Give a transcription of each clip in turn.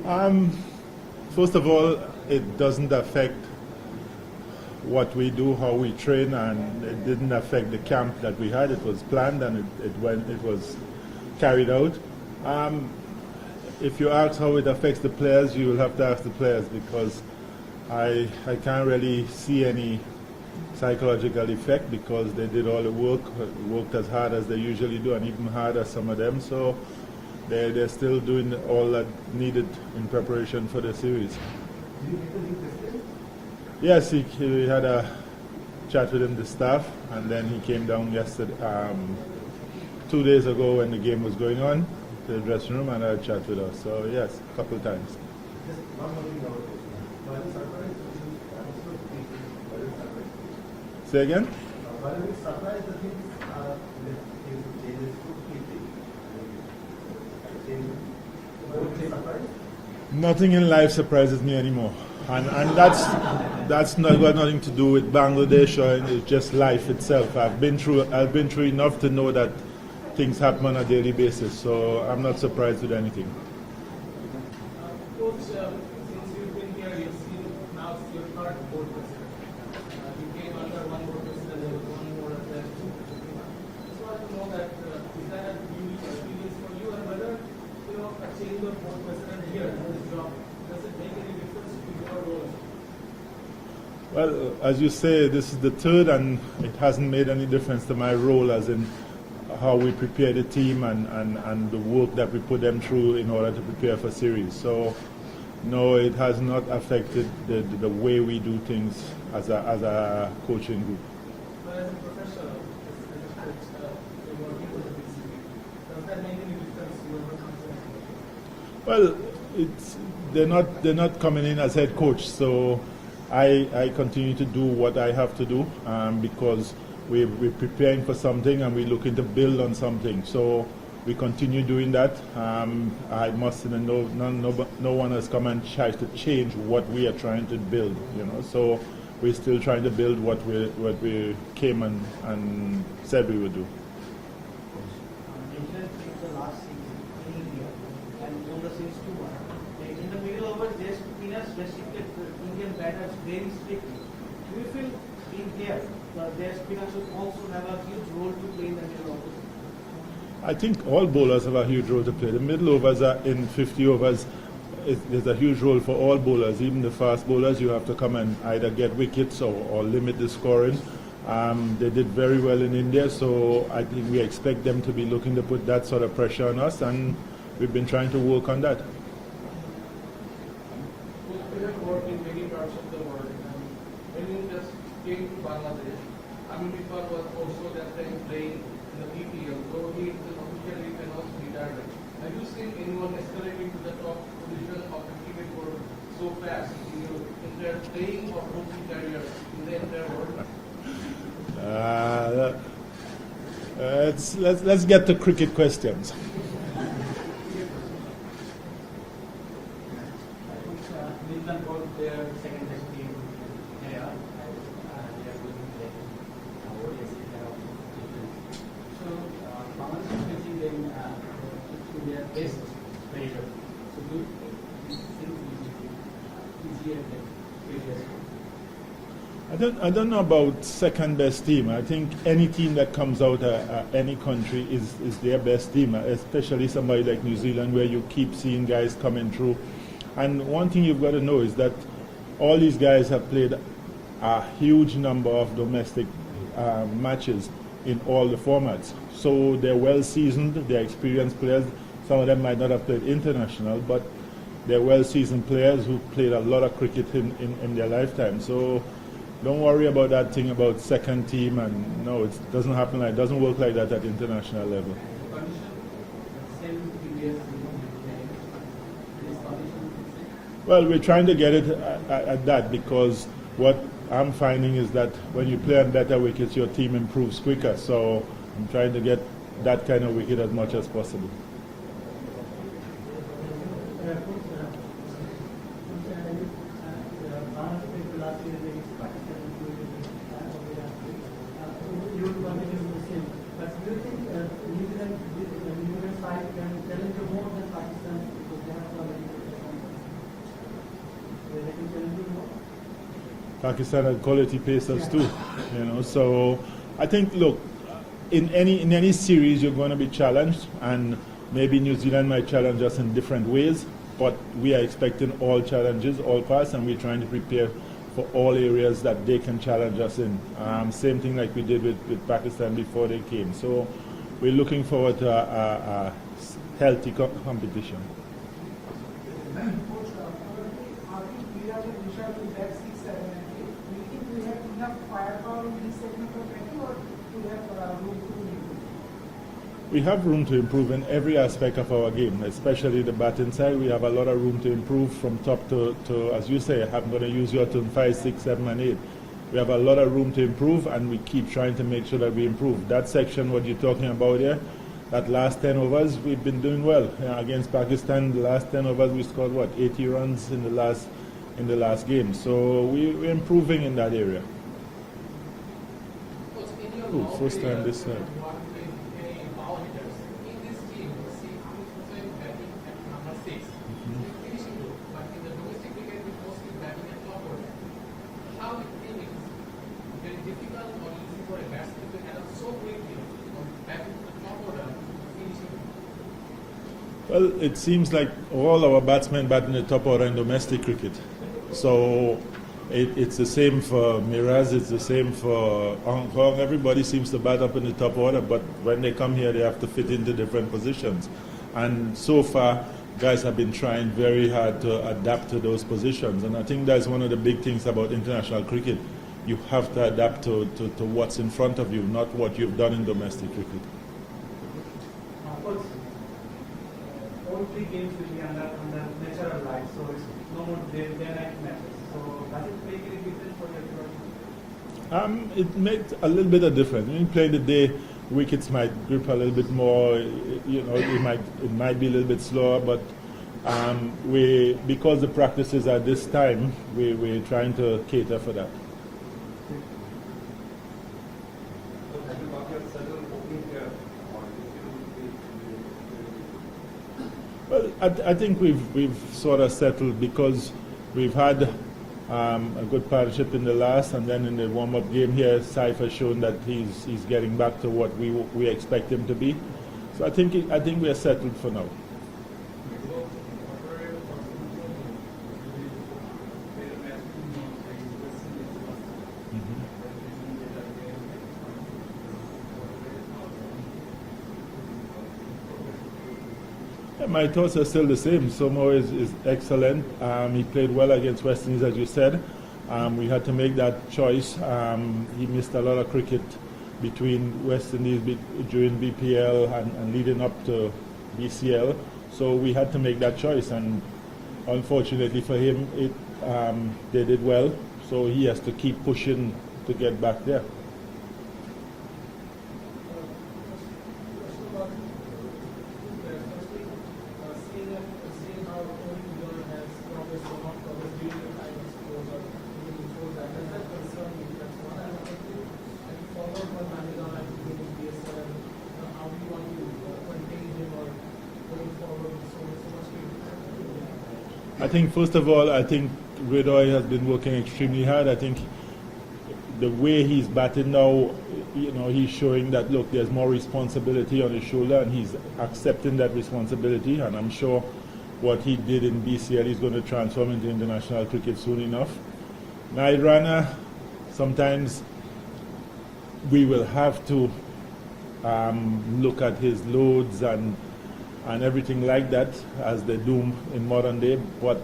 First of all, it doesn't affect what we do, how we train, and it didn't affect the camp that we had. It was planned and it was carried out. If you ask how it affects the players, you will have to ask the players, because I can't really see any psychological effect, because they did all the work, worked as hard as they usually do, and even harder, some of them. So they're still doing all that needed in preparation for the series. Yes, he had a chat with him, the staff, and then he came down yesterday, 2 days ago when the game was going on, to the dressing room and had a chat with us. So yes, a couple of times. Say again? Nothing in life surprises me anymore, and that's not got nothing to do with Bangladesh, or it's just life itself. I've been through enough to know that things happen on a daily basis, so I'm not surprised with anything. Coach, since you've been here, you've seen now your third board president. You came under one board president, there was one more at that. Just wanted to know that is that a unique experience for you, and whether a change of board president here in this job, does it make any difference to your role? Well, as you say, this is the third, and it hasn't made any difference to my role, as in how we prepare the team and the work that we put them through in order to prepare for series. So, no, it has not affected the way we do things as a coaching group. But as a professional, as a coach, you're working with the BCB, does that make any difference to your work? Well, they're not coming in as head coach, so I continue to do what I have to do, because we're preparing for something and we're looking to build on something. So we continue doing that. I must say, no one has come and tried to change what we are trying to build. So we're still trying to build what we came and said we would do. In the middle over, there's spinners restricted Indian batters very strictly. Do you feel in here their spinners should also have a huge role to play in the middle overs? I think all bowlers have a huge role to play. The middle overs are in 50 overs. There's a huge role for all bowlers, even the fast bowlers. You have to come and either get wickets or limit the scoring. They did very well in India, so I think we expect them to be looking to put that sort of pressure on us, and we've been trying to work on that. We have worked in many parts of the world, and when you just came to Bangladesh, People was also that time playing in the PPL, though he officially announced retirement. Have you seen anyone escalating to the top position of the cricket world so fast in your entire playing or coaching career in the entire world? Let's get to cricket questions. I don't know about second best team. I think any team that comes out of any country is their best team, especially somebody like New Zealand, where you keep seeing guys coming through. And one thing you've got to know is that all these guys have played a huge number of domestic matches in all the formats. So they're well seasoned, they're experienced players. Some of them might not have played international, but they're well seasoned players who played a lot of cricket in their lifetime. So don't worry about that thing about second team, and no, it doesn't happen like, it doesn't work like that at international level. Well, we're trying to get it at that, because what I'm finding is that when you play on better wickets, your team improves quicker. So I'm trying to get that kind of wicket as much as possible. Pakistan had quality pacers too, you know. So I think, look, in any series you're going to be challenged, and maybe New Zealand might challenge us in different ways, but we are expecting all challenges, all parts, and we're trying to prepare for all areas that they can challenge us in. Same thing like we did with Pakistan before they came. So we're looking forward to a healthy competition. We have room to improve in every aspect of our game, especially the batting side. We have a lot of room to improve from top to as you say, I'm going to use your turn 5, 6, 7, and 8. We have a lot of room to improve, and we keep trying to make sure that we improve. That section, what you're talking about here, that last 10 overs, we've been doing well. Against Pakistan, the last 10 overs, we scored, 80 runs in the last game. So we're improving in that area. Ooh, first time this side. Well, it seems like all our batsmen bat in the top order in domestic cricket. So it's the same for Miraz, it's the same for Hong Kong. Everybody seems to bat up in the top order, but when they come here, they have to fit into different positions. And so far, guys have been trying very hard to adapt to those positions. And I think that's one of the big things about international cricket. You have to adapt to what's in front of you, not what you've done in domestic cricket. All 3 games will be under natural light, so it's no more day-night matches. So does it make any difference for your development? It makes a little bit of difference. When you play in the day, wickets might grip a little bit more. You know, it might be a little bit slower, but because the practices are this time, we're trying to cater for that. Well, I think we've sort of settled because we've had a good partnership in the last, and then in the warm-up game here, Saif has shown that he's getting back to what we expect him to be. So I think we are settled for now. My thoughts are still the same. Somo is excellent. He played well against West Indies, as you said. We had to make that choice. He missed a lot of cricket between West Indies during BPL and leading up to BCL. So we had to make that choice. And unfortunately for him, they did well. So he has to keep pushing to get back there. I think, first of all, Ridoy has been working extremely hard. I think the way he's batting now, you know, he's showing that, look, there's more responsibility on his shoulder, and he's accepting that responsibility. And I'm sure what he did in BCL is going to transform into international cricket soon enough. Naid Rana, sometimes we will have to look at his loads and everything like that, as they do in modern day. But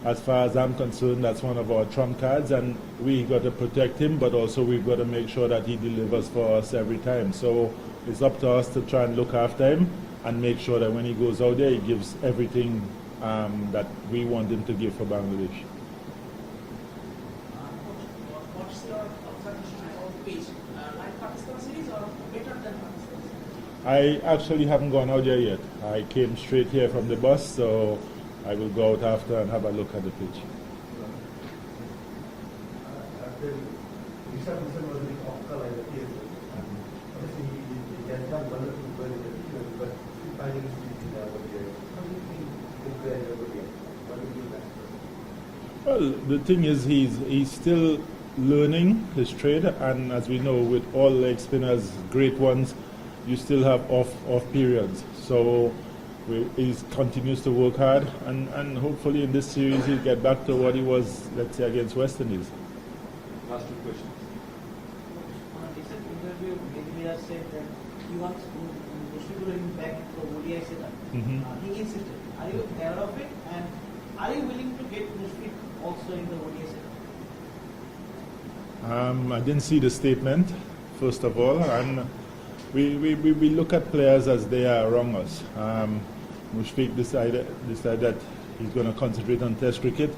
as far as I'm concerned, that's one of our trump cards, and we got to protect him, but also we've got to make sure that he delivers for us every time. So it's up to us to try and look after him and make sure that when he goes out there, he gives everything that we want him to give for Bangladesh. What's your observation about pitch? Like Pakistan series or better than Pakistan series? I actually haven't gone out there yet. I came straight here from the bus, so I will go out after and have a look at the pitch. Well, the thing is, he's still learning his trade, and as we know, with all leg spinners, great ones, you still have off periods. So he continues to work hard, and hopefully in this series he'll get back to what he was, let's say, against West Indies. Last two questions. On a recent interview, Media said that he wants Mushfiqur back for ODI setup. He insisted. Are you aware of it? And are you willing to get Mushfiq also in the ODI setup? I didn't see the statement, first of all, and we look at players as they are around us. Mushfiq decided that he's going to concentrate on Test cricket.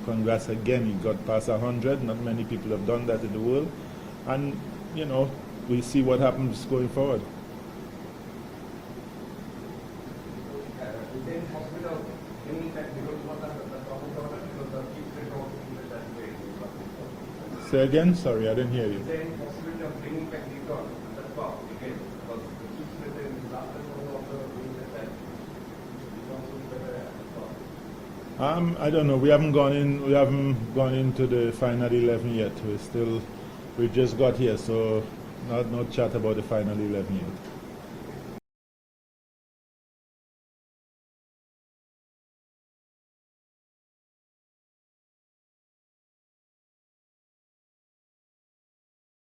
Congrats again, he got past 100. Not many people have done that in the world. And, you know, we'll see what happens going forward. Say again? Sorry, I didn't hear you. Is there any possibility of bringing back EKHON at the top again? Because the chief secretary in the last time also doing that EKHON should be better at the top. I don't know. We haven't gone into the final 11 yet. We just got here, so no chat about the final 11 yet.